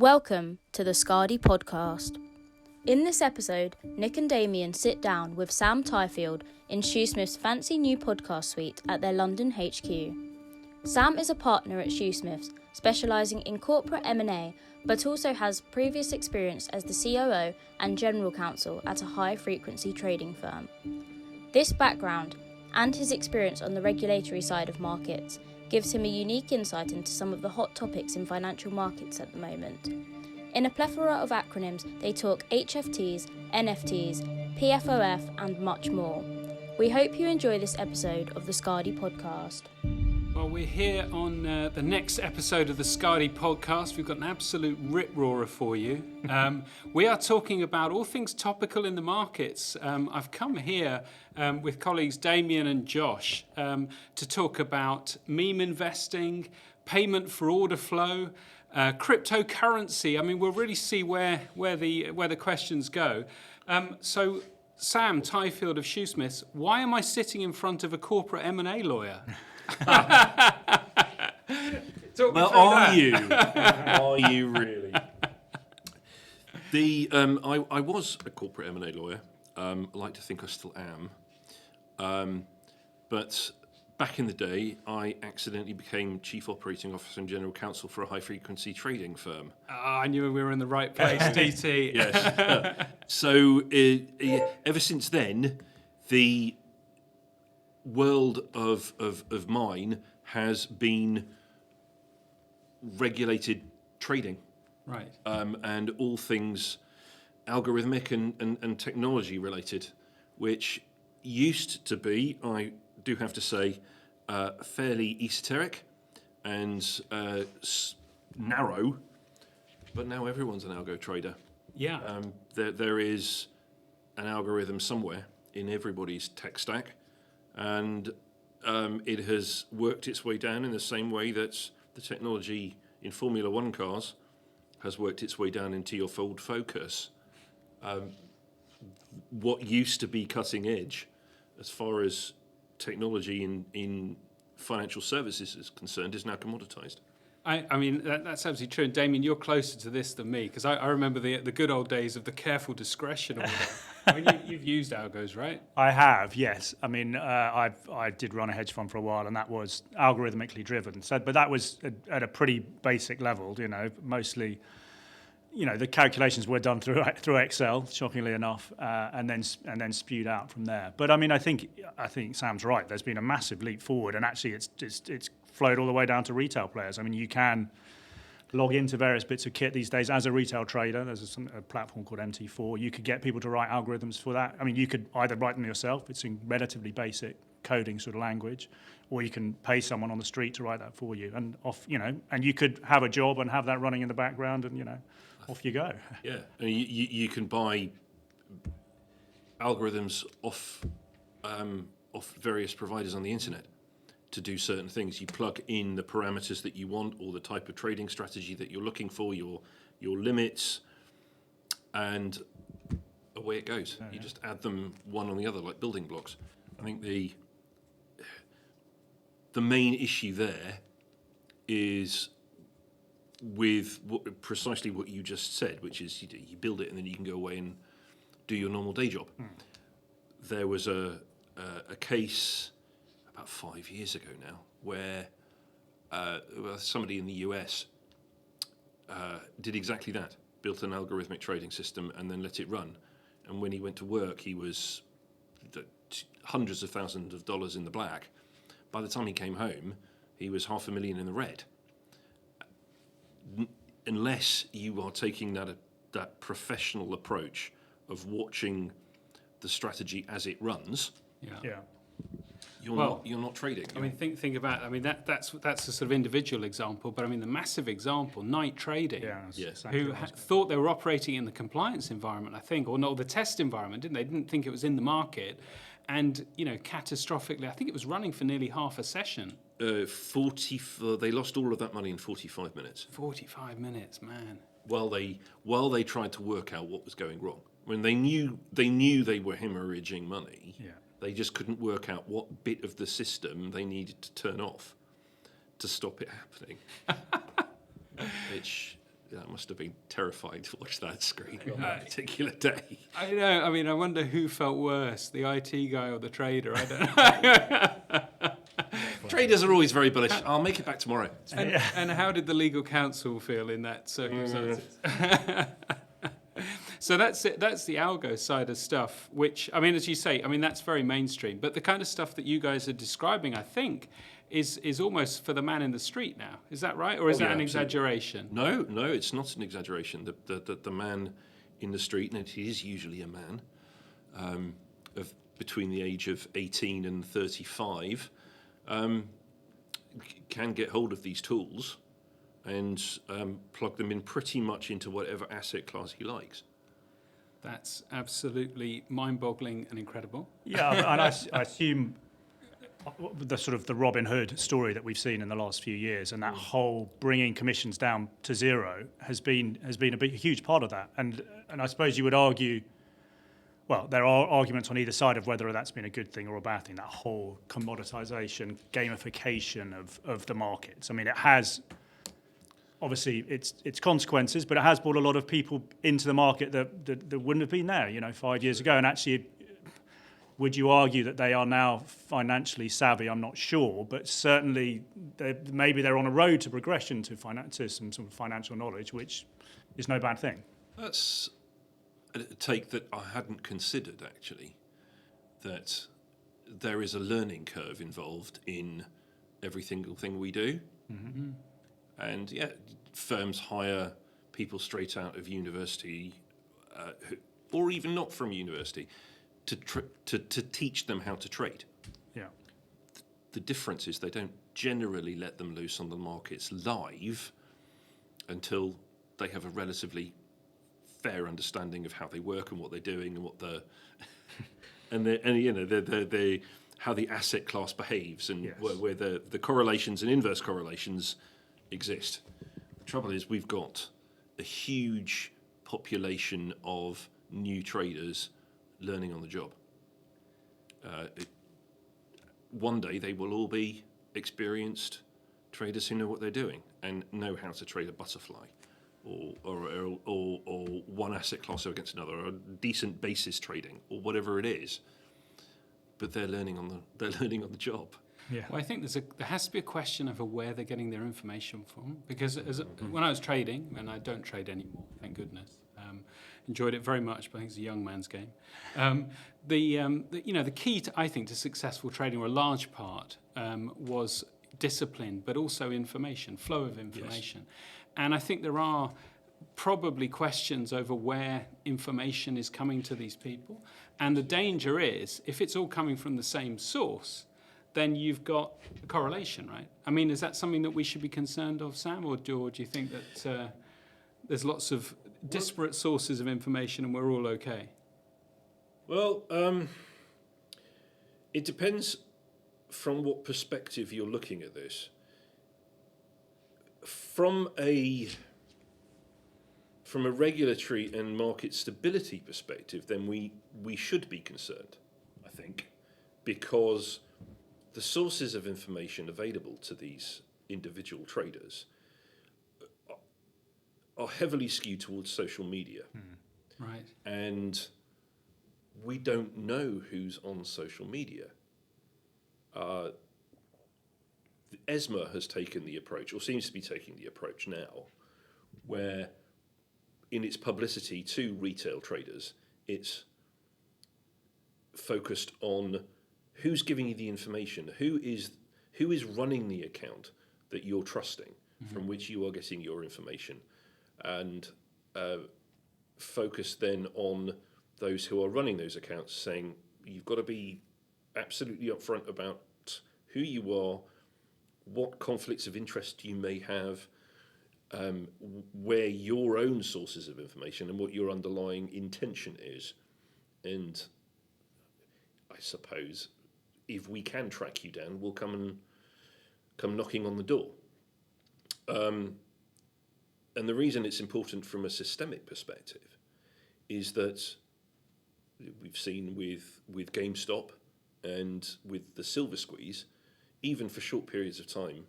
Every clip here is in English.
Welcome to the SKADI Podcast. In this episode, Nic and Damian sit down with Sam Tyfield in Shoosmiths' fancy new podcast suite at their London HQ. Sam is a partner at Shoosmiths, specialising in corporate M&A, but also has previous experience as the COO and General Counsel at a high-frequency trading firm. This background, and his experience on the regulatory side of markets, gives him a unique insight into some of the hot topics in financial markets at the moment. In a plethora of acronyms, they talk HFTs, NFTs, PFOF, and much more. We hope you enjoy this episode of the SKADI Podcast. Well, we're here on the next episode of the SKADI Podcast. We've got an absolute rip-roarer for you. We are talking about all things topical in the markets. I've come here with colleagues Damian and Josh to talk about meme investing, payment for order flow, cryptocurrency. I mean, we'll really see where the questions go. So, Sam Tyfield of Shoosmiths, why am I sitting in front of a corporate M&A lawyer? Well, are you? Are you really? I was a corporate M&A lawyer. I like to think I still am. But back in the day, I accidentally became Chief Operating Officer and General Counsel for a high-frequency trading firm. I knew we were in the right place, DT. Yes. So ever since then, the world of mine has been regulated trading. Right. And all things algorithmic and technology related, which used to be, I do have to say, fairly esoteric and narrow, but now everyone's an algo trader. Yeah. There is an algorithm somewhere in everybody's tech stack, and it has worked its way down in the same way that the technology in Formula One cars has worked its way down into your Ford Focus. What used to be cutting edge as far as technology in financial services is concerned is now commoditized. I mean, that's absolutely true. And Damien, you're closer to this than me, because I remember the good old days of the careful discretion order. I mean, you've used algos, right? I have, yes. I mean, I did run a hedge fund for a while, and that was algorithmically driven. So, but that was at a pretty basic level, mostly, the calculations were done through Excel, shockingly enough, and then spewed out from there. But I mean, I think Sam's right. There's been a massive leap forward, and actually, it's flowed all the way down to retail players. I mean, you can log into various bits of kit these days as a retail trader. There's a platform called MT4. You could get people to write algorithms for that. I mean, you could either write them yourself. It's in relatively basic coding sort of language, or you can pay someone on the street to write that for you. And and you could have a job and have that running in the background, and off you go. Yeah, I mean, you can buy algorithms off various providers on the internet to do certain things. You plug in the parameters that you want, or the type of trading strategy that you're looking for, your limits, and away it goes. You just add them one on the other like building blocks. I think the main issue there is with precisely what you just said, which is you build it and then you can go away and do your normal day job. There was a case about 5 years ago now where somebody in the US did exactly that, built an algorithmic trading system and then let it run. And when he went to work, he was hundreds of thousands of dollars in the black. By the time he came home, he was $500,000 in the red. Unless you are taking that professional approach of watching the strategy as it runs, you're not trading. I mean, think about. I mean, that's a sort of individual example, but I mean the massive example, night trading. Exactly who thought they were operating in the compliance environment, I think, or not the test environment, didn't they? Didn't think it was in the market, and catastrophically, I think it was running for nearly half a session. They lost all of that money in 45 minutes. 45 minutes, man. While they tried to work out what was going wrong. When they knew they were hemorrhaging money, they just couldn't work out what bit of the system they needed to turn off to stop it happening. Which That must have been terrifying to watch that screen on that particular day. I know. I mean, I wonder who felt worse, the IT guy or the trader. I don't know. Traders are always very bullish. I'll make it back tomorrow. And how did the legal counsel feel in that circumstances? So that's it. That's the algo side of stuff, which, I mean, as you say, I mean, that's very mainstream. But the kind of stuff that you guys are describing, I think, is almost for the man in the street now. Is that right? Or is that an exaggeration? No, it's not an exaggeration. The man in the street, and it is usually a man, of between the age of 18 and 35, can get hold of these tools and plug them in pretty much into whatever asset class he likes. That's absolutely mind-boggling and incredible. Yeah, and I assume the sort of the Robin Hood story that we've seen in the last few years, and that whole bringing commissions down to zero has been a huge part of that. And I suppose you would argue, well, there are arguments on either side of whether that's been a good thing or a bad thing. That whole commoditization, gamification of the markets. I mean, it has obviously its consequences, but it has brought a lot of people into the market that wouldn't have been there, 5 years ago. And actually, would you argue that they are now financially savvy? I'm not sure, but certainly maybe they're on a road to progression to some sort of financial knowledge, which is no bad thing. That's a take that I hadn't considered, actually, that there is a learning curve involved in every single thing we do. Mm-hmm. And yeah, firms hire people straight out of university, or even not from university, to teach them how to trade. Yeah. The difference is they don't generally let them loose on the markets live until they have a relatively fair understanding of how they work and what they're doing and what how the asset class behaves and where the correlations and inverse correlations exist. The trouble is we've got a huge population of new traders learning on the job. One day they will all be experienced traders who know what they're doing and know how to trade a butterfly or one asset class against another, or decent basis trading or whatever it is. But they're learning on the job. Yeah. Well, I think there has to be a question over where they're getting their information from, because when I was trading, and I don't trade anymore, thank goodness, enjoyed it very much, but I think it's a young man's game. The key I think to successful trading, or a large part, was discipline, but also information, flow of information. Yes. And I think there are probably questions over where information is coming to these people. And the danger is, if it's all coming from the same source, then you've got a correlation, right? I mean, is that something that we should be concerned of, Sam, or do you think that there's lots of disparate sources of information and we're all okay? Well, it depends from what perspective you're looking at this. From a regulatory and market stability perspective, then we should be concerned, I think, because the sources of information available to these individual traders are heavily skewed towards social media. Right. And we don't know who's on social media. ESMA has taken the approach, or seems to be taking the approach now, where in its publicity to retail traders, it's focused on who's giving you the information, who is running the account that you're trusting, from which you are getting your information, and focus then on those who are running those accounts, saying you've got to be absolutely upfront about who you are, what conflicts of interest you may have, where your own sources of information and what your underlying intention is. And I suppose if we can track you down, we'll come knocking on the door. And the reason it's important from a systemic perspective is that we've seen with GameStop and with the silver squeeze, even for short periods of time,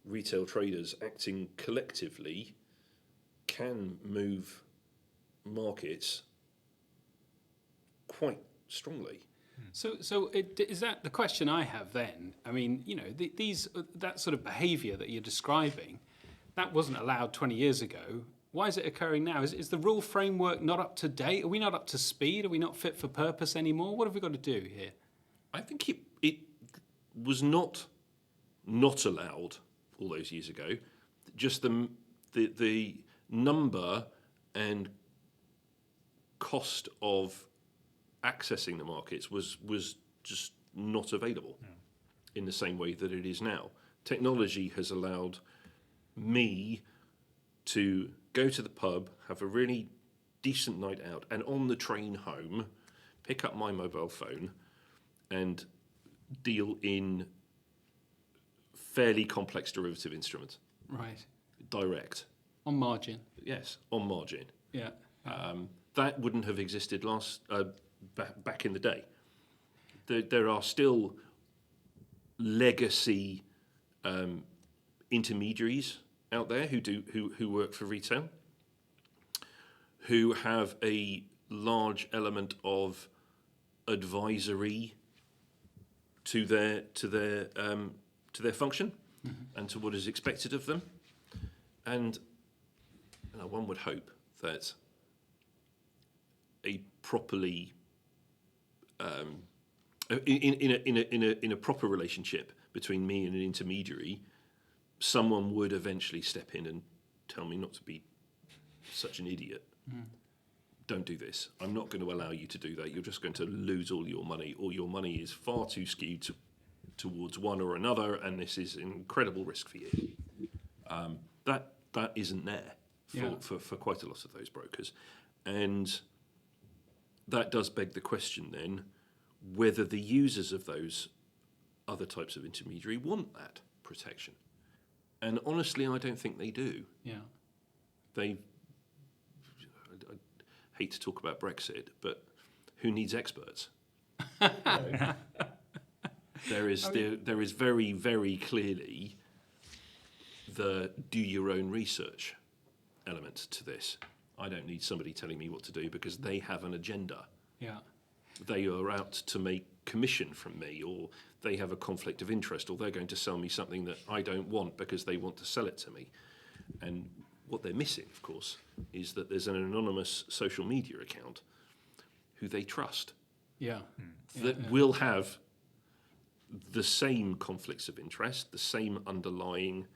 retail traders acting collectively can move markets quite strongly. So is that the question I have then? I mean, that sort of behaviour that you're describing, that wasn't allowed 20 years ago. Why is it occurring now? Is the rule framework not up to date? Are we not up to speed? Are we not fit for purpose anymore? What have we got to do here? I think it was not allowed all those years ago. Just the number and cost of accessing the markets was just not available in the same way that it is now. Technology has allowed me to go to the pub, have a really decent night out, and on the train home, pick up my mobile phone and deal in fairly complex derivative instruments. Right. Direct. On margin. Yes, on margin. Yeah. That wouldn't have existed back in the day. There are still legacy intermediaries out there who work for retail, who have a large element of advisory to their function and to what is expected of them, and one would hope that a properly in a proper relationship between me and an intermediary, someone would eventually step in and tell me not to be such an idiot. Don't do this. I'm not going to allow you to do that. You're just going to lose all your money, or your money is far too skewed towards one or another, and this is an incredible risk for you. That isn't there for quite a lot of those brokers. And that does beg the question then, whether the users of those other types of intermediary want that protection. And honestly, I don't think they do. Yeah. I hate to talk about Brexit, but who needs experts? There is very, very clearly the do your own research element to this. I don't need somebody telling me what to do because they have an agenda. Yeah. They are out to make commission from me, or they have a conflict of interest, or they're going to sell me something that I don't want because they want to sell it to me. And what they're missing, of course, is that there's an anonymous social media account who they trust. Yeah. That will have the same conflicts of interest, the same underlying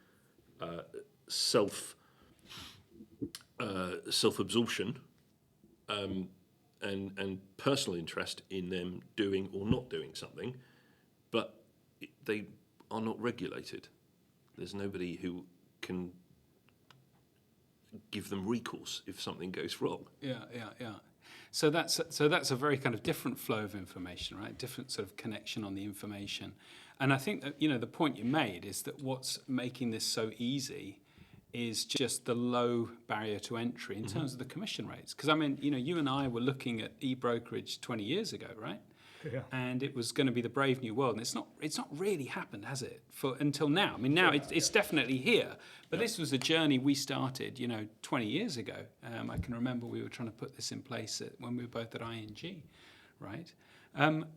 self-absorption and personal interest in them doing or not doing something, but they are not regulated. There's nobody who can give them recourse if something goes wrong. Yeah. So that's a very kind of different flow of information, right? Different sort of connection on the information. And I think that, the point you made is that what's making this so easy is just the low barrier to entry in terms of the commission rates. Because, you and I were looking at e-brokerage 20 years ago, right? Yeah. And it was going to be the brave new world. And it's not really happened, has it, until now? Now it's definitely here. But this was a journey we started, 20 years ago. I can remember we were trying to put this in place when we were both at ING, right?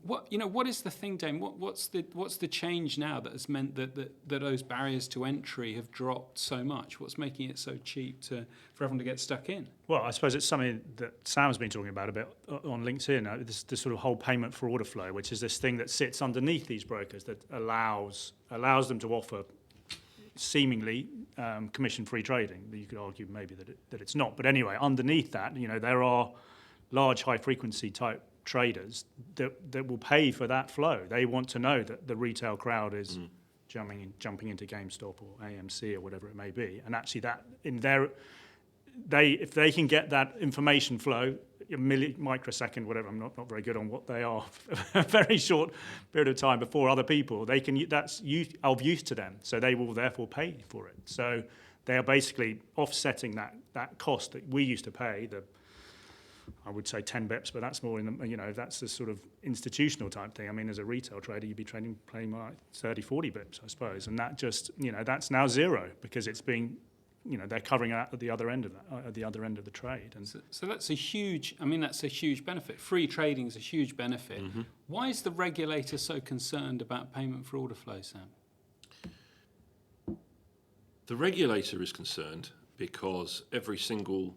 What is the thing, Dame? What's the change now that has meant that those barriers to entry have dropped so much? What's making it so cheap for everyone to get stuck in? Well, I suppose it's something that Sam's been talking about a bit on LinkedIn. This sort of whole payment for order flow, which is this thing that sits underneath these brokers that allows them to offer seemingly commission-free trading. You could argue maybe that it's not, but anyway, underneath that, there are large high-frequency type traders that will pay for that flow. They want to know that the retail crowd is jumping into GameStop or AMC or whatever it may be, and actually that if they can get that information flow a microsecond, whatever, I'm not very good on what they are, a very short period of time before other people, that's of use to them, so they will therefore pay for it. So they are basically offsetting that cost that we used to pay, I would say 10 bips, but that's more in the, that's the sort of institutional type thing. As a retail trader, you'd be paying like 30, 40 bips, I suppose. And that just, that's now zero because it's being they're covering out at the other end of that, at the other end of the trade. And so that's a huge. I mean, that's a huge benefit. Free trading is a huge benefit. Mm-hmm. Why is the regulator so concerned about payment for order flow, Sam? The regulator is concerned because every single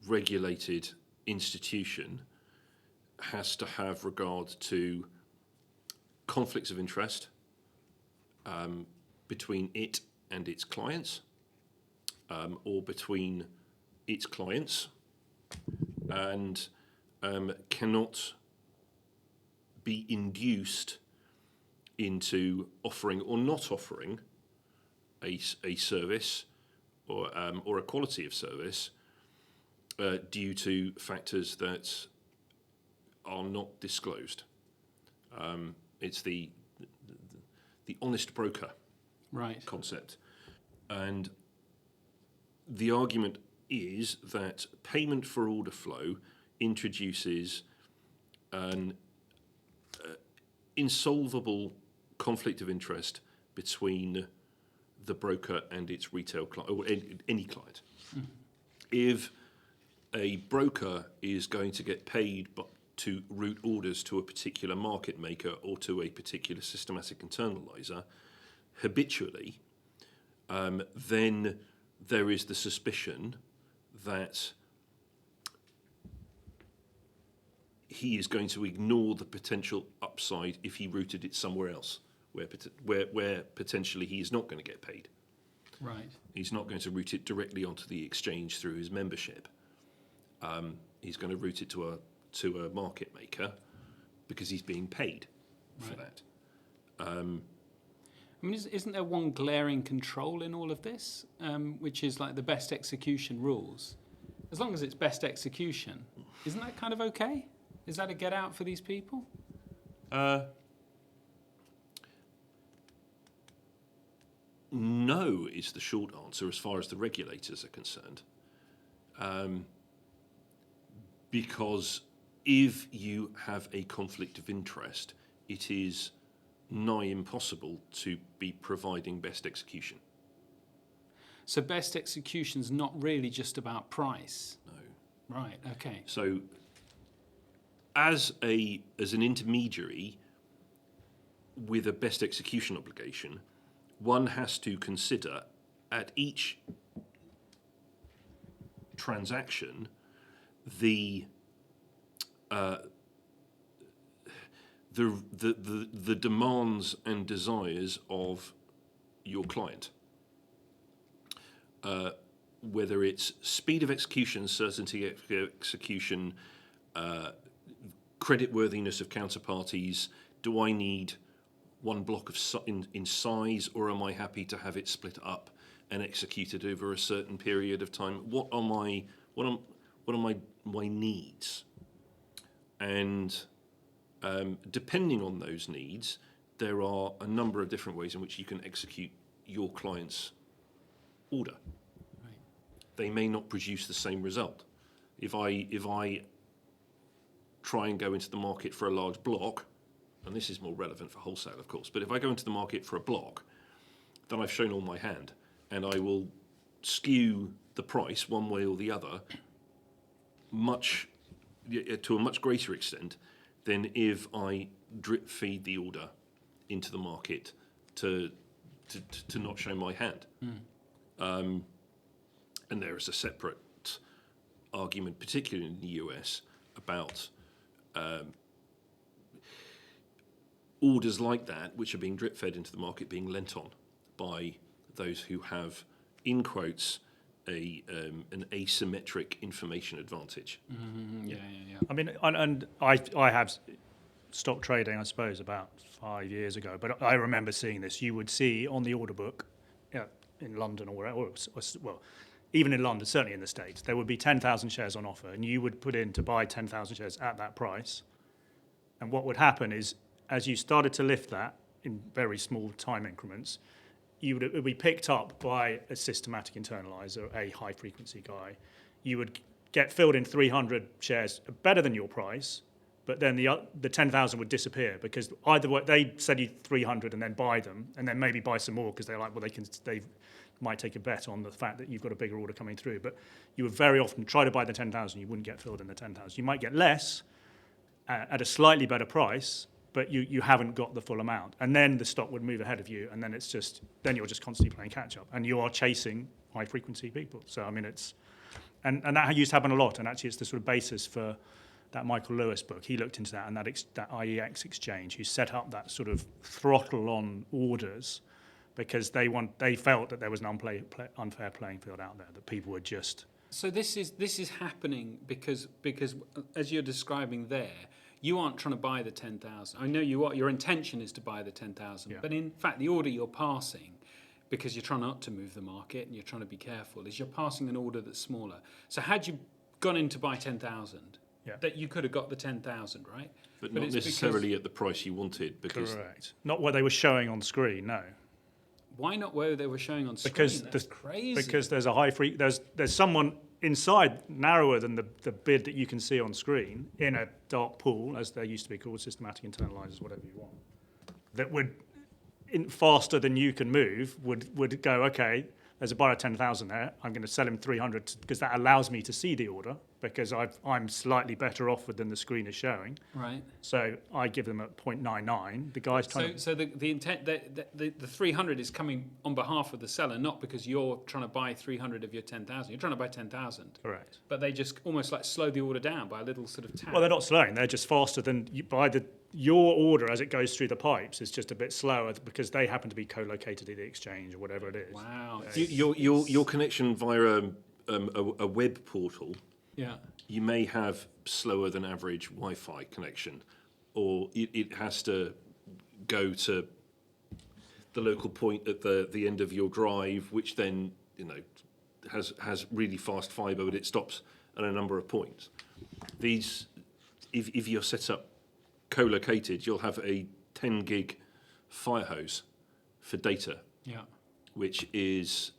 regulated institution has to have regard to conflicts of interest between it and its clients, or between its clients, and cannot be induced into offering or not offering a service or a quality of service due to factors that are not disclosed. It's the honest broker concept. And the argument is that payment for order flow introduces an insolvable conflict of interest between the broker and its retail client, or any client. Mm. If a broker is going to get paid to route orders to a particular market maker or to a particular systematic internalizer habitually, then there is the suspicion that he is going to ignore the potential upside if he routed it somewhere else, where potentially he is not going to get paid. Right. He's not going to route it directly onto the exchange through his membership. He's going to route it to a market maker because he's being paid for that. I mean, isn't there one glaring control in all of this, which is like the best execution rules? As long as it's best execution, isn't that kind of okay? Is that a get out for these people? No is the short answer as far as the regulators are concerned. Because if you have a conflict of interest, it is nigh impossible to be providing best execution. So best execution's not really just about price? No. Right, okay. So as an intermediary with a best execution obligation, one has to consider at each transaction the demands and desires of your client, whether it's speed of execution, certainty of execution, creditworthiness of counterparties. Do I need one block of in size, or am I happy to have it split up and executed over a certain period of time? What are my needs? And depending on those needs, there are a number of different ways in which you can execute your client's order. Right. They may not produce the same result. If I try and go into the market for a large block, and this is more relevant for wholesale, of course, but if I go into the market for a block, then I've shown all my hand, and I will skew the price one way or the other to a much greater extent than if I drip feed the order into the market to not show my hand. Mm. And there is a separate argument, particularly in the US, about orders like that, which are being drip fed into the market, being lent on by those who have, in quotes, an asymmetric information advantage. Mm-hmm. Yeah. I mean, and I have stopped trading, I suppose, about 5 years ago. But I remember seeing this. You would see on the order book, in London or wherever, well, even in London, certainly in the States, there would be 10,000 shares on offer, and you would put in to buy 10,000 shares at that price. And what would happen is, as you started to lift that in very small time increments, it would be picked up by a systematic internalizer, a high-frequency guy. You would get filled in 300 shares better than your price, but then the 10,000 would disappear because either way, they sell you 300 and then buy them, and then maybe buy some more because they're like, well, they've might take a bet on the fact that you've got a bigger order coming through. But you would very often try to buy the 10,000, you wouldn't get filled in the 10,000. You might get less at a slightly better price, but you haven't got the full amount. And then the stock would move ahead of you, and then you're just constantly playing catch up, and you are chasing high frequency people. So I mean, and that used to happen a lot, and actually it's the sort of basis for that Michael Lewis book. He looked into that, and that IEX exchange, who set up that sort of throttle on orders because they felt that there was an unfair playing field out there, that people were just. So this is happening because as you're describing there, you aren't trying to buy the 10,000. I know you are. Your intention is to buy the 10,000, but in fact, the order you're passing, because you're trying not to move the market and you're trying to be careful, is you're passing an order that's smaller. So had you gone in to buy 10,000, that you could have got the 10,000, right? But not necessarily at the price you wanted. Because correct. Not what they were showing on screen, no. Why not where they were showing on screen? That's crazy. Because there's a high there's someone inside narrower than the bid that you can see on screen in a dark pool, as they used to be called, systematic internalizers, whatever you want, that would, faster than you can move, would go, okay, there's a buyer at 10,000 there, I'm going to sell him 300 because that allows me to see the order, because I'm slightly better offered than the screen is showing. Right. So I give them at 0.99. The guy's trying So the intent, the 300 is coming on behalf of the seller, not because you're trying to buy 300 of your 10,000. You're trying to buy 10,000. Correct. But they just almost like slow the order down by a little sort of tap. Well, they're not slowing. They're just faster than your order as it goes through the pipes is just a bit slower because they happen to be co-located at the exchange or whatever it is. Wow. Your connection via a web portal, you may have slower than average Wi-Fi connection, or it has to go to the local point at the end of your drive, which then has really fast fibre, but it stops at a number of points. These, if you're set up co-located, you'll have a 10 gig fire hose for data, which is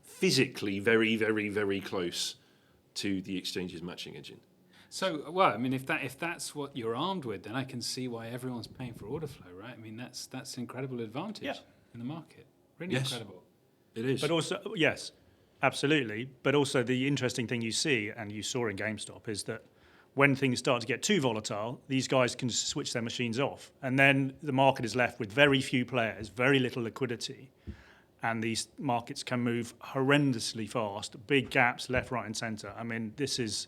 physically very, very, very close to the exchange's matching engine. So, well, I mean, if that's what you're armed with, then I can see why everyone's paying for order flow, right? I mean, that's an incredible advantage in the market. Really incredible. It is. But also, yes, absolutely. But also the interesting thing you see, and you saw in GameStop, is that when things start to get too volatile, these guys can switch their machines off. And then the market is left with very few players, very little liquidity. And these markets can move horrendously fast, big gaps left, right, and centre. I mean, this is,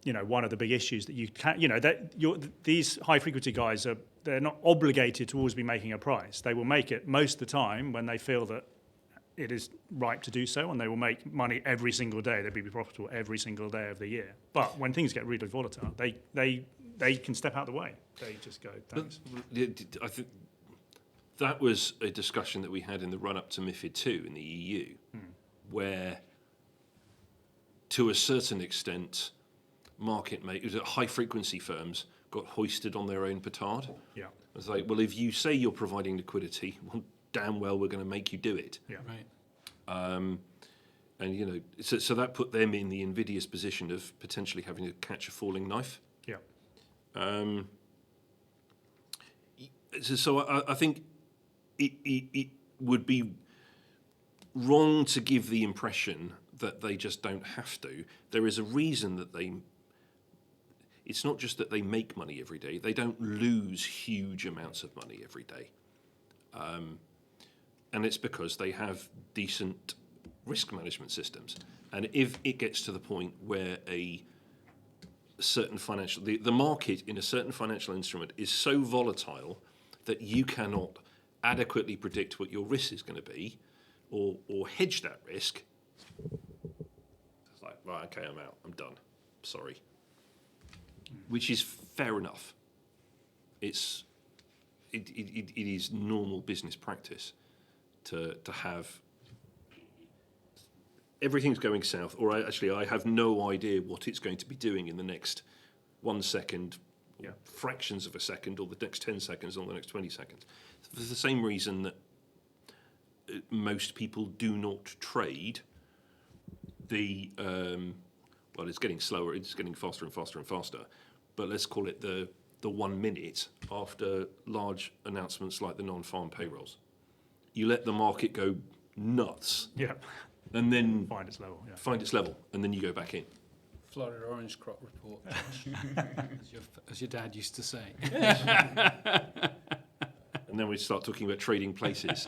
one of the big issues that you can, these high-frequency guys, they're not obligated to always be making a price. They will make it most of the time when they feel that it is ripe to do so, and they will make money every single day. They'll be profitable every single day of the year. But when things get really volatile, they can step out of the way. They just go, thanks. I think that was a discussion that we had in the run-up to MiFID II in the EU, where, to a certain extent, high-frequency firms got hoisted on their own petard. Yeah. It's like, well, if you say you're providing liquidity, well, damn well we're going to make you do it. Yeah. Right. And so that put them in the invidious position of potentially having to catch a falling knife. Yeah. So I think it would be wrong to give the impression that they just don't have to. There is a reason that it's not just that they make money every day, they don't lose huge amounts of money every day. And it's because they have decent risk management systems. And if it gets to the point where a certain the market in a certain financial instrument is so volatile that you cannot adequately predict what your risk is going to be or hedge that risk, it's like, right, okay, I'm out, I'm done, sorry. Which is fair enough. It is normal business practice to have everything's going south, or I have no idea what it's going to be doing in the next 1 second, fractions of a second, or the next 10 seconds, or the next 20 seconds. For the same reason that most people do not trade it's getting slower, it's getting faster and faster and faster, but let's call it the 1 minute after large announcements like the non-farm payrolls. you let the market go nuts, Yeah. and then Find its level. Yeah. find its level, and then you go back in. Florida orange crop report, as your dad used to say. And then we start talking about trading places.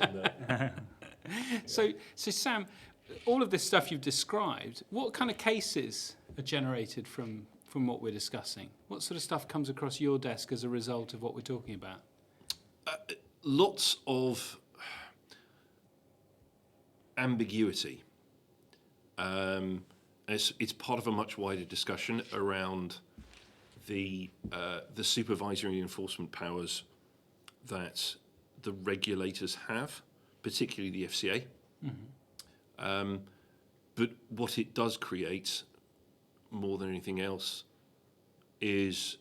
So Sam, all of this stuff you've described, what kind of cases are generated from what we're discussing? What sort of stuff comes across your desk as a result of what we're talking about? Lots of ambiguity. It's part of a much wider discussion around the supervisory and enforcement powers that the regulators have, particularly the FCA. But what it does create, more than anything else, is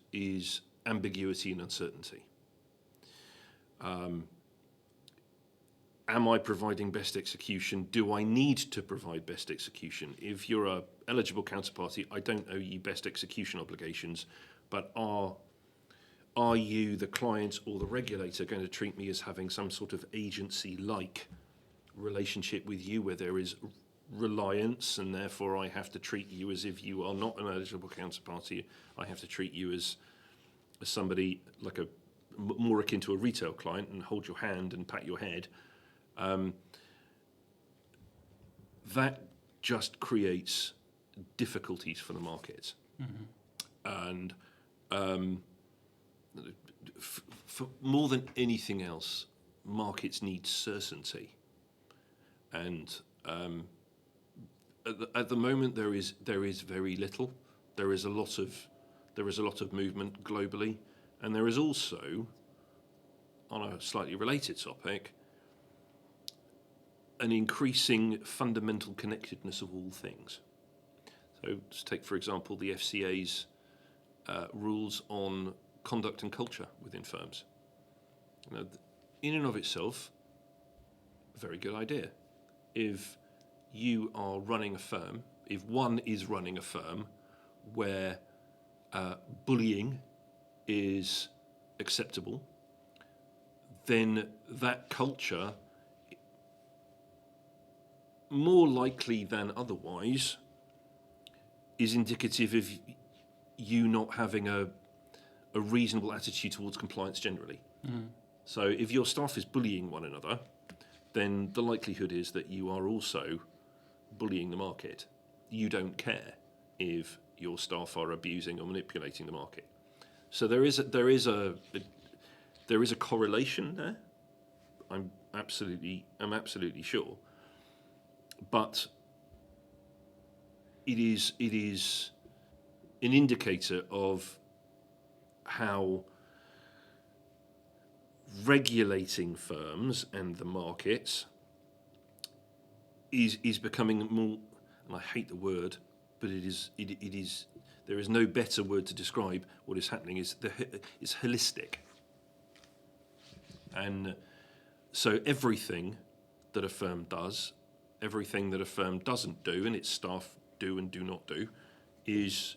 ambiguity and uncertainty. Am I providing best execution? Do I need to provide best execution? If you're a eligible counterparty, I don't owe you best execution obligations, but are you, the client or the regulator, going to treat me as having some sort of agency-like relationship with you where there is reliance, and therefore I have to treat you as if you are not an eligible counterparty? I have to treat you as somebody like more akin to a retail client and hold your hand and pat your head. That just creates difficulties for the market. And for more than anything else, markets need certainty. And at the moment, there is very little. There is a lot of movement globally, and there is also, on a slightly related topic, an increasing fundamental connectedness of all things. So just take, for example, the FCA's rules on conduct and culture within firms. In and of itself, a very good idea. If you are running a firm, if one is running a firm where bullying is acceptable, then that culture, more likely than otherwise, is indicative of you not having a reasonable attitude towards compliance generally. So if your staff is bullying one another, then the likelihood is that you are also bullying the market. You don't care if your staff are abusing or manipulating the market. So there is a correlation there. I'm absolutely sure. But it is an indicator of how regulating firms and the markets is becoming more, and I hate the word, but it is there is no better word to describe what is happening, is holistic. And so everything that a firm does, everything that a firm doesn't do and its staff do and do not do is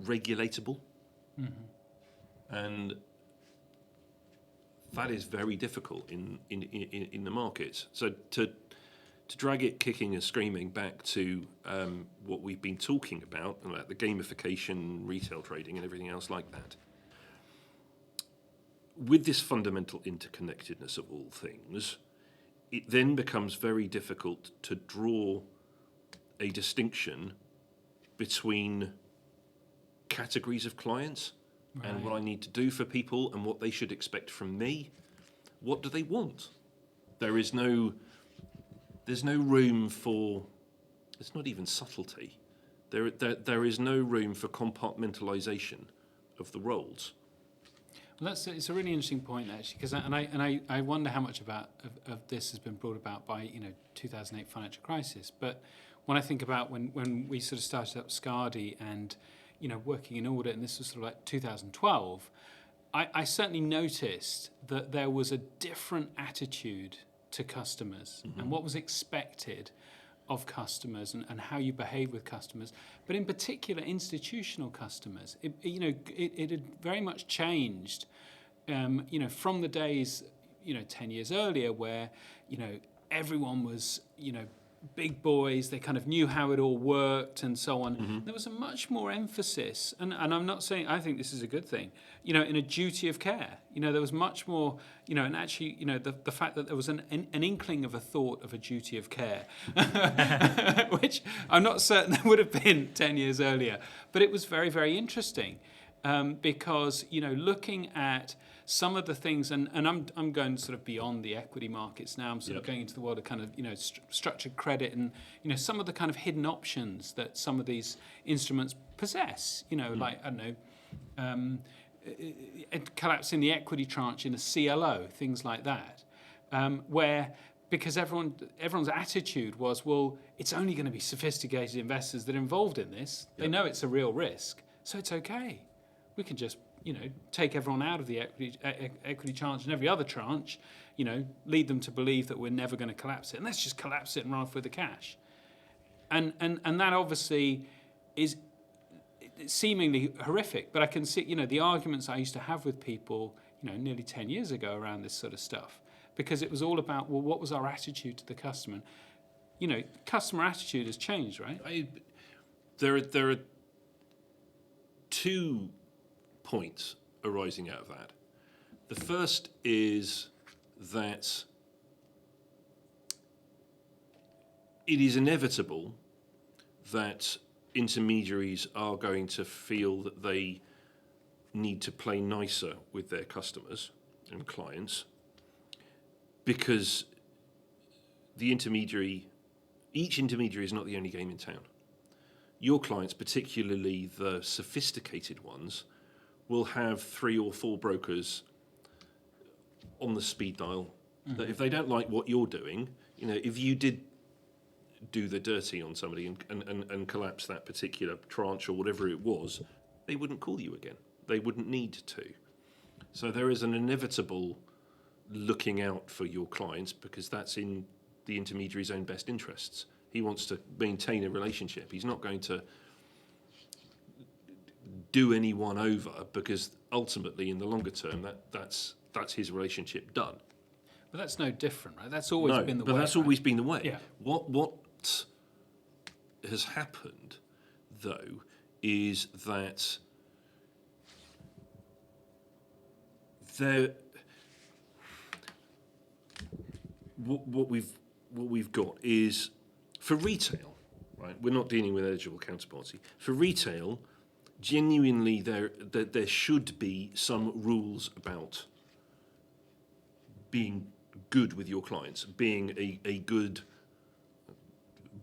regulatable. And that is very difficult in the markets. So to drag it kicking and screaming back to what we've been talking about the gamification, retail trading and everything else like that, with this fundamental interconnectedness of all things, it then becomes very difficult to draw a distinction between categories of clients and what I need to do for people and what they should expect from me. What do they want? There's no room for, it's not even subtlety. There is no room for compartmentalization of the roles. Well, it's a really interesting point actually, because I wonder how much of this has been brought about by 2008 financial crisis. But when I think about when we sort of started up SKADI and working in audit, and this was sort of like 2012, I certainly noticed that there was a different attitude to customers and what was expected of customers and how you behave with customers, but in particular institutional customers. It had very much changed from the days, 10 years earlier where, everyone was, big boys, they kind of knew how it all worked and so on. There was a much more emphasis, and I'm not saying, I think this is a good thing, in a duty of care. There was much more, and actually, the fact that there was an inkling of a thought of a duty of care, which I'm not certain there would have been 10 years earlier. But it was very, very interesting because, looking at some of the things, and I'm going sort of beyond the equity markets now. I'm sort of going into the world of kind of structured credit and some of the kind of hidden options that some of these instruments possess. Like I don't know, collapsing the equity tranche in a CLO, things like that, where because everyone's attitude was, well, it's only going to be sophisticated investors that are involved in this. They know it's a real risk, so it's okay. We can just take everyone out of the equity tranche and every other tranche, lead them to believe that we're never going to collapse it. And let's just collapse it and run off with the cash. And that obviously is seemingly horrific. But I can see, the arguments I used to have with people, nearly 10 years ago around this sort of stuff. Because it was all about, well, what was our attitude to the customer? Customer attitude has changed, right? There are two points arising out of that. The first is that it is inevitable that intermediaries are going to feel that they need to play nicer with their customers and clients because each intermediary is not the only game in town. Your clients, particularly the sophisticated ones, will have 3 or 4 brokers on the speed dial. That if they don't like what you're doing, if you did do the dirty on somebody and collapse that particular tranche or whatever it was, they wouldn't call you again. They wouldn't need to. So there is an inevitable looking out for your clients because that's in the intermediary's own best interests. He wants to maintain a relationship. He's not going to do anyone over because ultimately in the longer term that's his relationship done. But that's no different, right? That's always been the way. But that's always been the way. Yeah. What has happened though is that what we've got is for retail, right? We're not dealing with eligible counterparty. For retail, genuinely there should be some rules about being good with your clients, being a good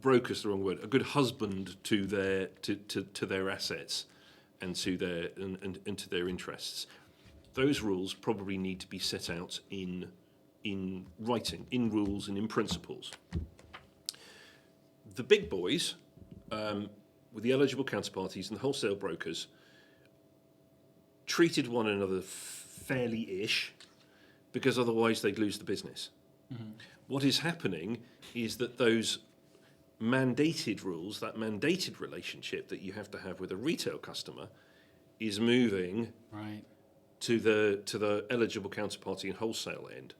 broker's the wrong word, a good husband to their assets and to their interests. Those rules probably need to be set out in writing, in rules and in principles. The big boys, with the eligible counterparties and the wholesale brokers, treated one another fairly-ish because otherwise they'd lose the business. Mm-hmm. What is happening is that those mandated rules, that mandated relationship that you have to have with a retail customer, is moving right to the eligible counterparty and wholesale end,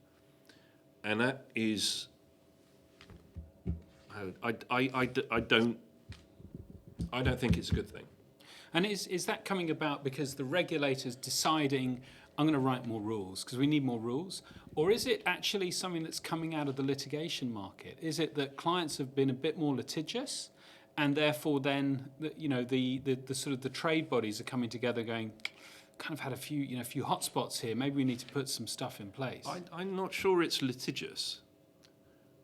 and that is I don't think it's a good thing. And is that coming about because the regulator's deciding, I'm going to write more rules because we need more rules? Or is it actually something that's coming out of the litigation market? Is it that clients have been a bit more litigious and therefore then the sort of the trade bodies are coming together going, kind of had a few hot spots here, maybe we need to put some stuff in place? I'm not sure it's litigious.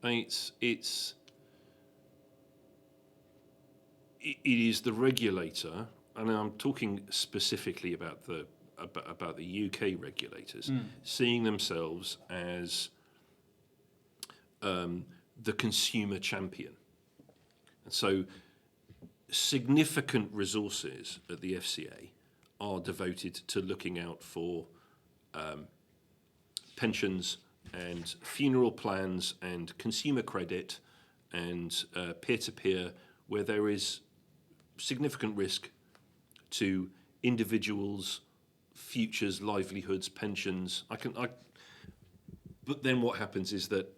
It is the regulator, and I'm talking specifically about the UK regulators, seeing themselves as the consumer champion. And so significant resources at the FCA are devoted to looking out for pensions and funeral plans and consumer credit and peer-to-peer, where there is significant risk to individuals, futures, livelihoods, pensions. But then what happens is that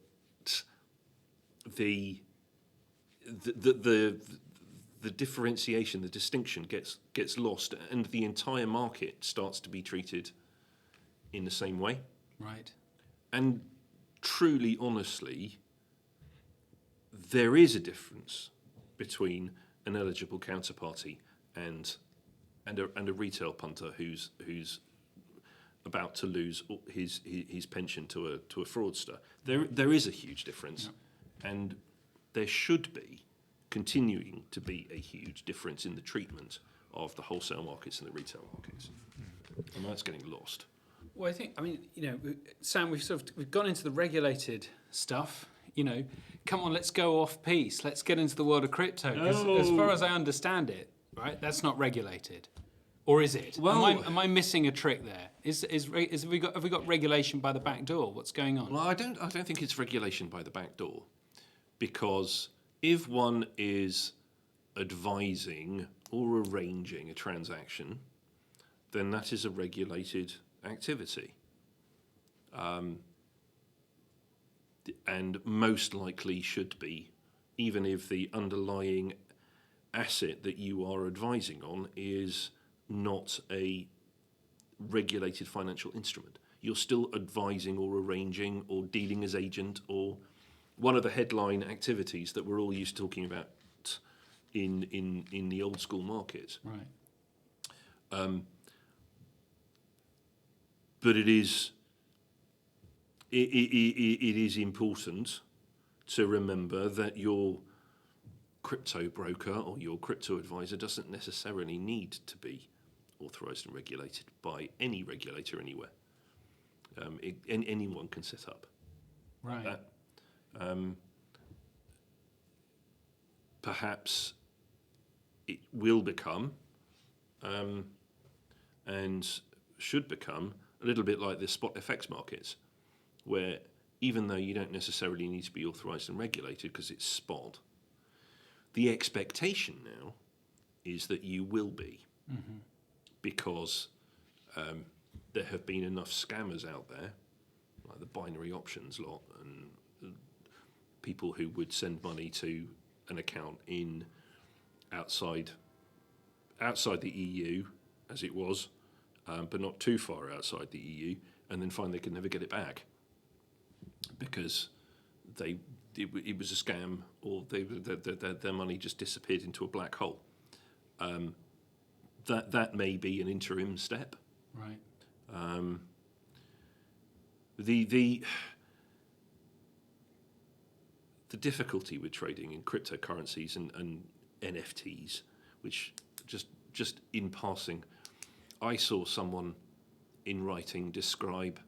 the differentiation, the distinction gets lost, and the entire market starts to be treated in the same way. Right. And truly, honestly, there is a difference between an eligible counterparty and a retail punter who's about to lose his pension to a fraudster. There is a huge difference, and there should be continuing to be a huge difference in the treatment of the wholesale markets and the retail markets, and that's getting lost. Well, Sam, we've gone into the regulated stuff. Come on, let's go off piece. Let's get into the world of crypto. 'Cause as far as I understand it, right, that's not regulated, or is it? Well, am I missing a trick there? Have we got regulation by the back door? What's going on? Well, I don't think it's regulation by the back door, because if one is advising or arranging a transaction, then that is a regulated activity, and most likely should be, even if the underlying asset that you are advising on is not a regulated financial instrument. You're still advising or arranging or dealing as agent, or one of the headline activities that we're all used to talking about in the old school markets. Right. But it is important to remember that your crypto broker or your crypto advisor doesn't necessarily need to be authorised and regulated by any regulator anywhere. Anyone can set up Right. that. Perhaps it will become, and should become, a little bit like the spot FX markets, where even though you don't necessarily need to be authorised and regulated because it's spot, the expectation now is that you will be, because there have been enough scammers out there, like the binary options lot, and people who would send money to an account outside the EU, as it was, but not too far outside the EU, and then find they could never get it back because it was a scam, or their money just disappeared into a black hole. That may be an interim step. Right. The difficulty with trading in cryptocurrencies and NFTs, which just in passing, I saw someone in writing describe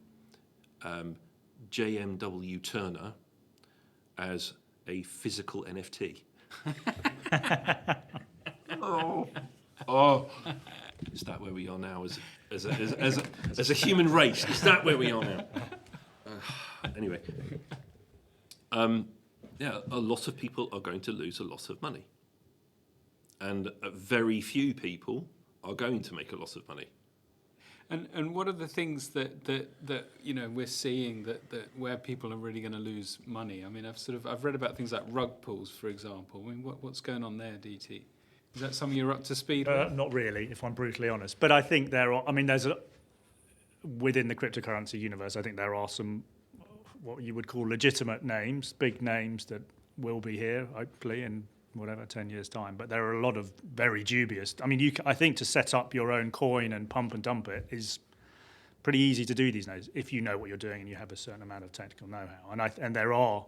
JMW Turner as a physical NFT. Oh, is that where we are now as a human race? Is that where we are now? Anyway, a lot of people are going to lose a lot of money, and very few people are going to make a lot of money. And what are the things that we're seeing that where people are really going to lose money? I mean, I've read about things like rug pulls, for example. I mean, what's going on there, DT? Is that something you're up to speed with? Not really, if I'm brutally honest. But I think within the cryptocurrency universe, I think there are some what you would call legitimate names, big names that will be here, hopefully, in 10 years' time. But there are a lot of very dubious. I mean, I think to set up your own coin and pump and dump it is pretty easy to do these days if you know what you're doing and you have a certain amount of technical know-how. And there are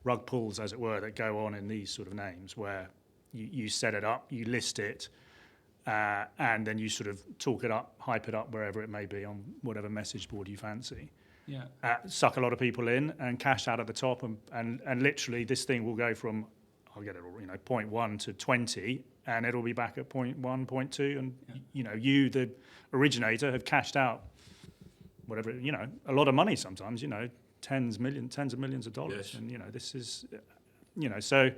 rug pulls, as it were, that go on in these sort of names where you set it up, you list it, and then you sort of talk it up, hype it up wherever it may be on whatever message board you fancy. Yeah. Suck a lot of people in and cash out at the top, and literally this thing will go from, I'll get it all, 0.1 to 20, and it'll be back at 0.1, 0.2, and you, the originator, have cashed out whatever, a lot of money sometimes, tens of millions of dollars, yes. and this is, so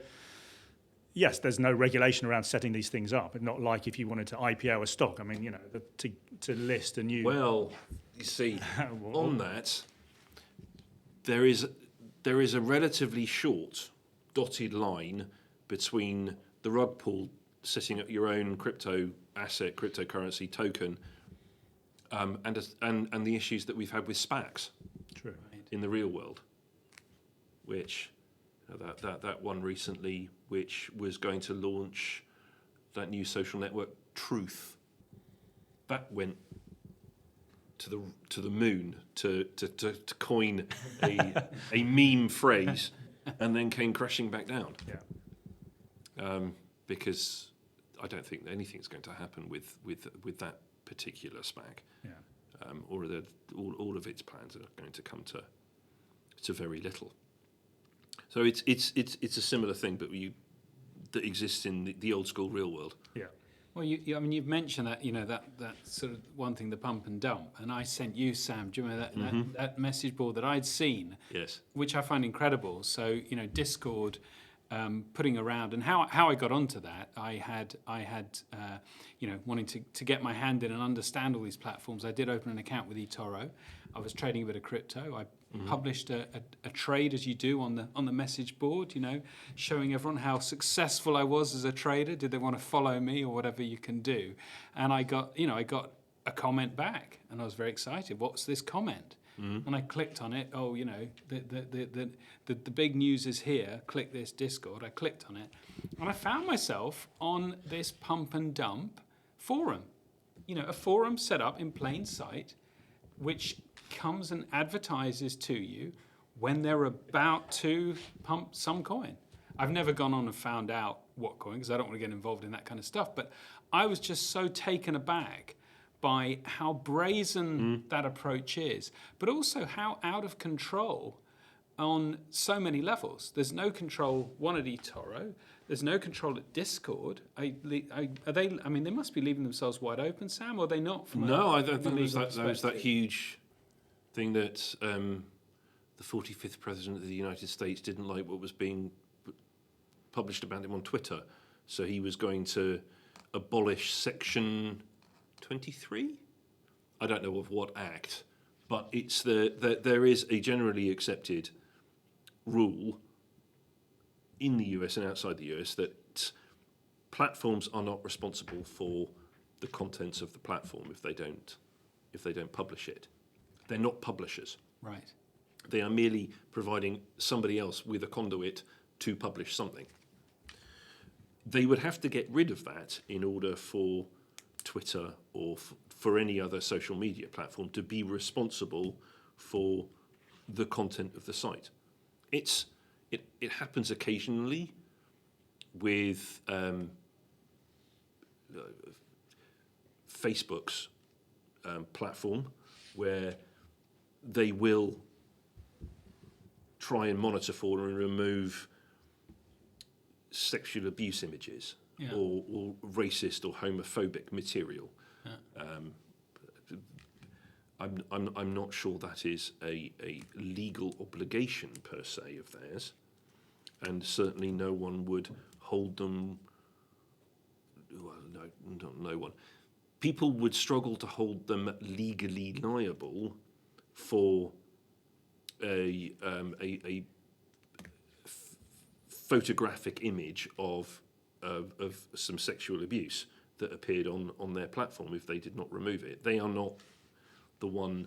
yes, there's no regulation around setting these things up. It's not like if you wanted to IPO a stock. I mean, you know, to list a new. Well, you see, on that, there is a relatively short dotted line between the rug pull, setting up your own crypto asset, cryptocurrency token, and the issues that we've had with SPACs. True. In the real world, which that one recently, which was going to launch that new social network Truth, that went to the moon to coin a meme phrase, and then came crashing back down. Yeah. Because I don't think anything's going to happen with that particular SPAC. Yeah. Or all of its plans are going to come to very little. So it's a similar thing, but that exists in the old school real world. Yeah. Well, I mean, you've mentioned that, you know, that sort of one thing, the pump and dump, and I sent you, Sam, do you remember that message board that I'd seen? Yes. Which I find incredible. So, you know, Discord, putting around, and how I got onto that, I had you know, wanting to get my hand in and understand all these platforms. I did open an account with eToro. I was trading a bit of crypto. I published a trade, as you do, on the message board, you know, showing everyone how successful I was as a trader. Did they want to follow me or whatever you can do? And I got a comment back, and I was very excited. What's this comment? And I clicked on it. Oh, you know, the big news is here. Click this Discord. I clicked on it, and I found myself on this pump and dump forum. You know, a forum set up in plain sight, which comes and advertises to you when they're about to pump some coin. I've never gone on and found out what coin, because I don't want to get involved in that kind of stuff. But I was just so taken aback by how brazen that approach is, but also how out of control on so many levels. There's no control, one, at eToro. There's no control at Discord. Are they? I mean, they must be leaving themselves wide open, Sam, or are they not? No, I don't think there was that huge thing that the 45th president of the United States didn't like what was being published about him on Twitter, so he was going to abolish Section 23? I don't know of what act, but it's there is a generally accepted rule in the US and outside the US that platforms are not responsible for the contents of the platform if they don't publish it. They're not publishers. Right. They are merely providing somebody else with a conduit to publish something. They would have to get rid of that in order for Twitter or for any other social media platform to be responsible for the content of the site. It happens occasionally with Facebook's platform, where they will try and monitor for and remove sexual abuse images or racist or homophobic material. I'm not sure that is a legal obligation per se of theirs, and certainly no one would hold them. Well, no one. People would struggle to hold them legally liable for a photographic image of some sexual abuse that appeared on their platform if they did not remove it. They are not the one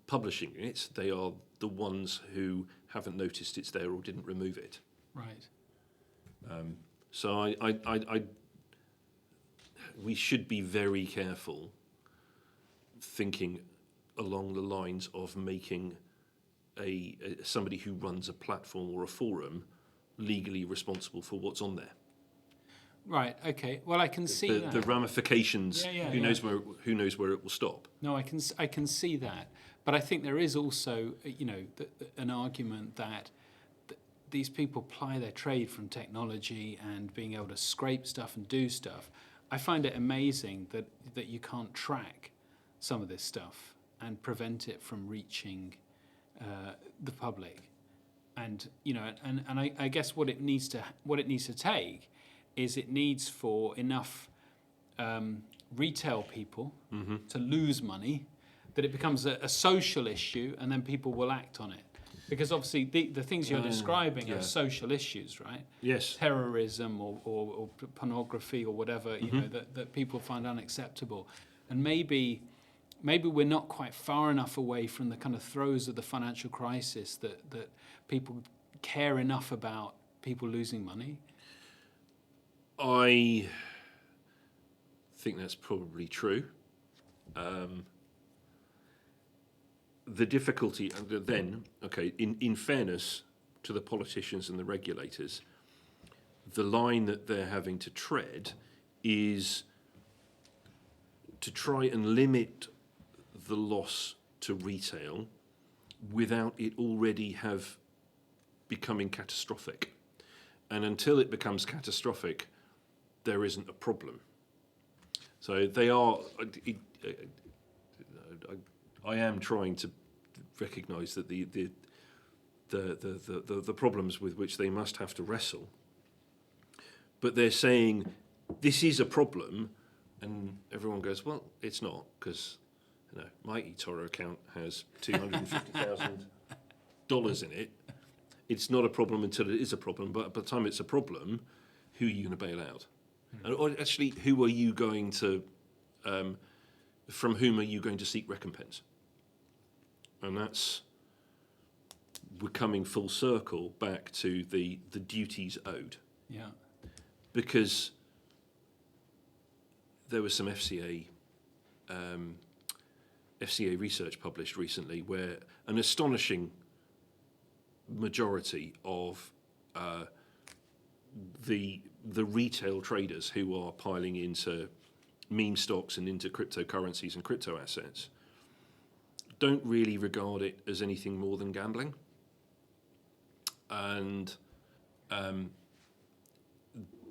publishing it. They are the ones who haven't noticed it's there or didn't remove it. Right. So we should be very careful thinking along the lines of making somebody who runs a platform or a forum legally responsible for what's on there. Right. Okay. Well, I can see that. The ramifications. Who knows where it will stop? No, I can see that, but I think there is also, an argument that these people ply their trade from technology and being able to scrape stuff and do stuff. I find it amazing that you can't track some of this stuff and prevent it from reaching the public. and I guess what it needs to take is it needs for enough retail people to lose money that it becomes a social issue, and then people will act on it. Because obviously the things you're describing are social issues, right? Yes. Terrorism or pornography or whatever, you know, that people find unacceptable. And maybe we're not quite far enough away from the kind of throes of the financial crisis that people care enough about people losing money. I think that's probably true. The difficulty then, in fairness to the politicians and the regulators, the line that they're having to tread is to try and limit the loss to retail without it already have becoming catastrophic. And until it becomes catastrophic, there isn't a problem. So they are. I am trying to recognise that the problems with which they must have to wrestle, but they're saying this is a problem, and everyone goes, well, it's not, because my eToro account has $250,000 in it. It's not a problem until it is a problem, but by the time it's a problem, who are you going to bail out? Or actually, who are you going to, from whom are you going to seek recompense? And we're coming full circle back to the duties owed. Yeah. Because there was some FCA research published recently where an astonishing majority of the retail traders who are piling into meme stocks and into cryptocurrencies and crypto assets don't really regard it as anything more than gambling. And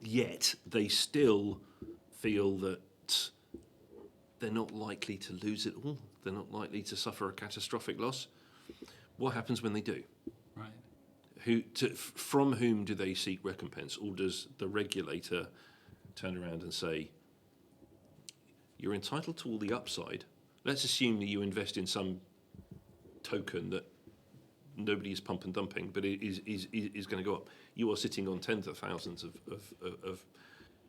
yet they still feel that they're not likely to lose it all. They're not likely to suffer a catastrophic loss. What happens when they do? Right. From whom do they seek recompense? Or does the regulator turn around and say, you're entitled to all the upside. Let's assume that you invest in some token that nobody is pump and dumping, but it is going to go up. You are sitting on tens of thousands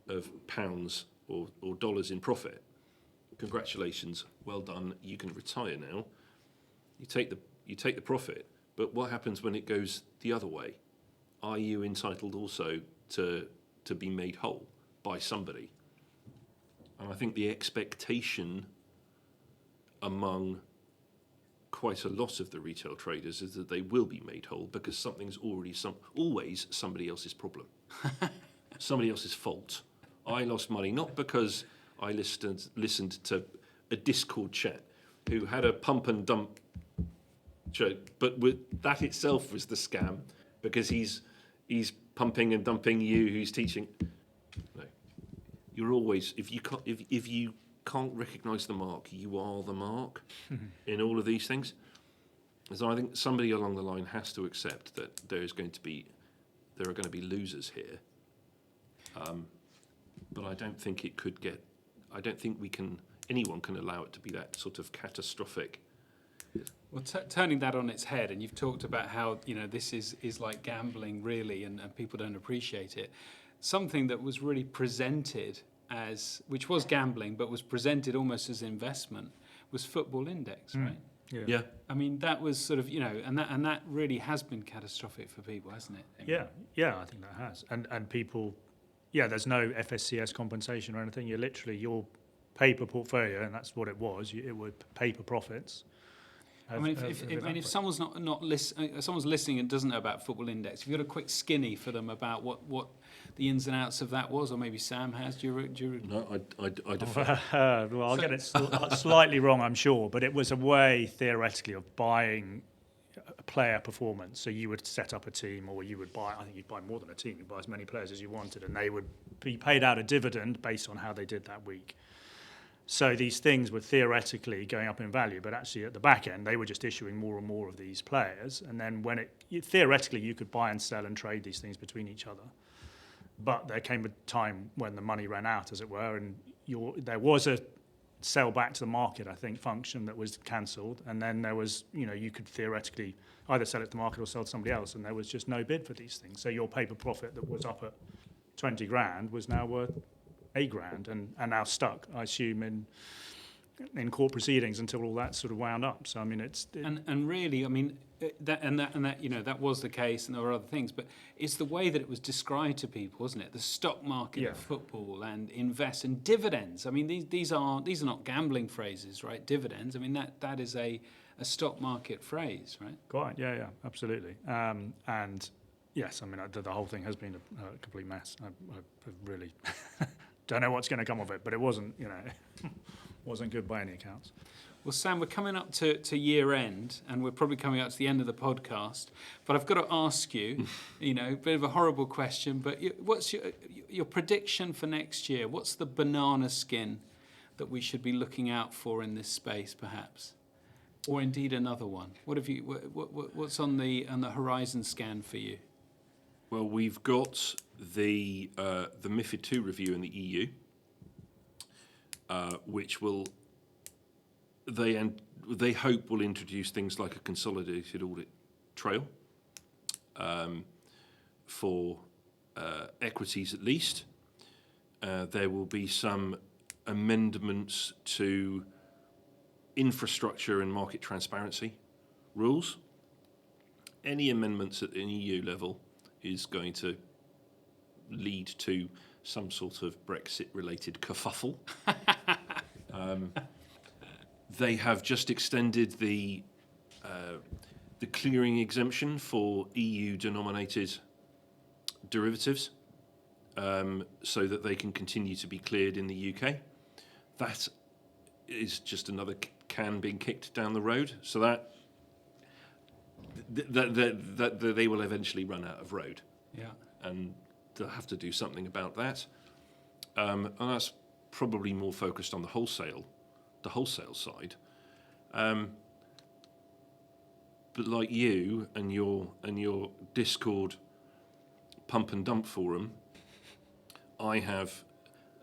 of pounds or dollars in profit. Congratulations, well done. You can retire now. You take the profit, but what happens when it goes the other way? Are you entitled also to be made whole by somebody? And I think the expectation among quite a lot of the retail traders is that they will be made whole because something's always somebody else's problem. Somebody else's fault. I lost money not because I listened to a Discord chat who had a pump and dump joke, but that itself was the scam because he's pumping and dumping you who's teaching. No. You're always, if you can't recognise the mark, you are the mark in all of these things. So I think somebody along the line has to accept that there are going to be losers here. But I don't think anyone can allow it to be that sort of catastrophic. Well, turning that on its head, and you've talked about how this is like gambling really, and people don't appreciate it. Something that was really presented which was gambling, but was presented almost as investment, was Football Index, right? Yeah. I mean, that was sort of and that really has been catastrophic for people, hasn't it? Yeah, I think that has, and people. Yeah, there's no FSCS compensation or anything. You're literally your paper portfolio, and that's what it was. It would paper profits. If someone's someone's listening and doesn't know about Football Index, if you've got a quick skinny for them about what the ins and outs of that was, or maybe Sam has. No, I defer. Well, I'll get it slightly wrong, I'm sure, but it was a way theoretically of buying a player performance. So you would set up a team, or you'd buy more than a team. You'd buy as many players as you wanted, and they would be paid out a dividend based on how they did that week. So these things were theoretically going up in value, but actually at the back end, they were just issuing more and more of these players. And then theoretically, you could buy and sell and trade these things between each other. But there came a time when the money ran out, as it were, and there was a sell back to the market, I think, function that was cancelled. And then there was, you could theoretically either sell it to the market or sell to somebody else, and there was just no bid for these things. So your paper profit that was up at 20 grand was now worth $8,000 and now stuck, I assume, in court proceedings until all that sort of wound up. So I mean, and really, I mean, that was the case, and there were other things, but it's the way that it was described to people, wasn't it? The stock market of football and invest and dividends. I mean, these are not gambling phrases, right? Dividends. I mean, that is a stock market phrase, right? Quite, yeah, absolutely. And yes, I mean, the whole thing has been a complete mess. I really don't know what's going to come of it, but it wasn't, wasn't good by any accounts. Well, Sam, we're coming up to year end, and we're probably coming up to the end of the podcast. But I've got to ask you, a bit of a horrible question, but what's your prediction for next year? What's the banana skin that we should be looking out for in this space, perhaps, or indeed another one? What's on the horizon scan for you? Well, we've got the MiFID II review in the EU, which they hope will introduce things like a consolidated audit trail for equities at least. There will be some amendments to infrastructure and market transparency rules. Any amendments at an EU level is going to lead to some sort of Brexit-related kerfuffle. They have just extended the clearing exemption for EU-denominated derivatives, so that they can continue to be cleared in the UK. That is just another can being kicked down the road. So that they will eventually run out of road. Yeah. And they'll have to do something about that. And that's probably more focused on the wholesale side. But like you and your Discord pump and dump forum, I have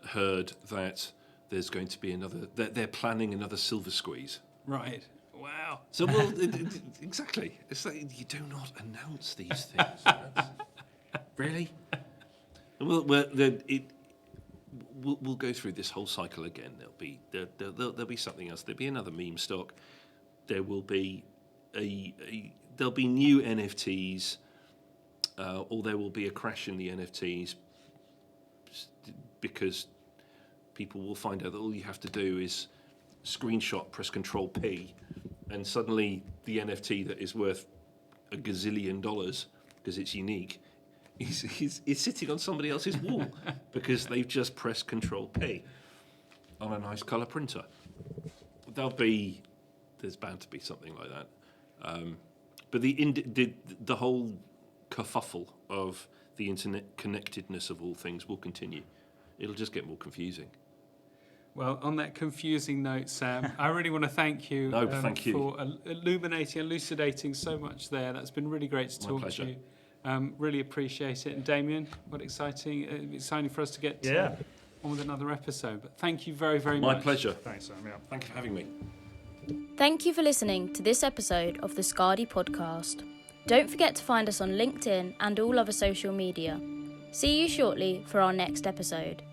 heard that there's going to be they're planning another silver squeeze. Right. Wow. So, exactly. It's like you do not announce these things. Really? We'll go through this whole cycle again. There'll be something else. There'll be another meme stock. There will be there'll be new NFTs, or there will be a crash in the NFTs because people will find out that all you have to do is screenshot, press Control P, and suddenly the NFT that is worth $1 gazillion because it's unique is sitting on somebody else's wall because they've just pressed Control P on a nice colour printer. There's bound to be something like that. But the whole kerfuffle of the internet connectedness of all things will continue. It'll just get more confusing. Well, on that confusing note, Sam, I really want to thank you, thank you for elucidating so much there. That's been really great to talk to you. Really appreciate it. And Damian, what exciting for us to get on with another episode. But thank you very, very much. My pleasure. Thanks, Sam. Yeah. Thank you for having me. Thank you for listening to this episode of the SKADI Podcast. Don't forget to find us on LinkedIn and all other social media. See you shortly for our next episode.